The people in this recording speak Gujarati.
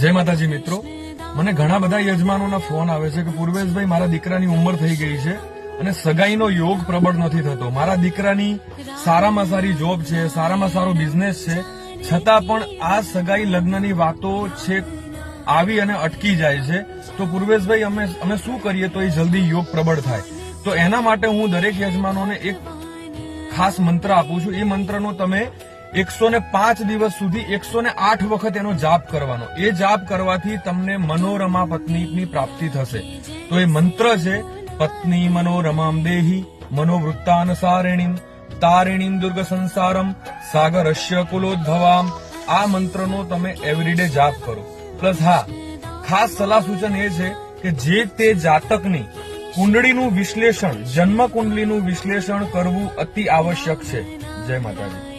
જય માતાજી મિત્રો, મને ઘણા બધા યજમાનોના ફોન આવે છે કે પૂર્વેશભાઈ મારા દીકરાની ઉંમર થઈ ગઈ છે અને સગાઈનો યોગ પ્રબળ નથી થતો. મારા દીકરાની સારામાં સારી જોબ છે, સારામાં સારો બિઝનેસ છે, છતાં પણ આ સગાઈ લગ્નની વાતો છે આવી અને અટકી જાય છે. તો પૂર્વેશભાઈ અમે શું કરીએ તો એ જલ્દી યોગ પ્રબળ થાય? તો એના માટે હું દરેક યજમાનોને એક ખાસ મંત્ર આપું છું. એ મંત્રનો તમે 105 દિવસ સુધી 108 વખત એનો જાપ કરવાનો. એ જાપ કરવાથી તમને મનોરમા પત્નીની પ્રાપ્તિ થશે. તો એ મંત્ર છે પત્ની મનોરમામ દેહી મનોવૃત્તાનસારિણીમ તારિણીમ દુર્ગ સંસારમ સાગરસ્ય કુલોદ્ભવામ. આ મંત્રનો તમે એવરીડે જાપ કરો. પ્લસ હા, ખાસ સલાહ સૂચન એ છે કે જે તે જાતકની કુંડળીનું વિશ્લેષણ, જન્મ કુંડલીનું વિશ્લેષણ કરવું અતિ આવશ્યક છે. જય માતાજી.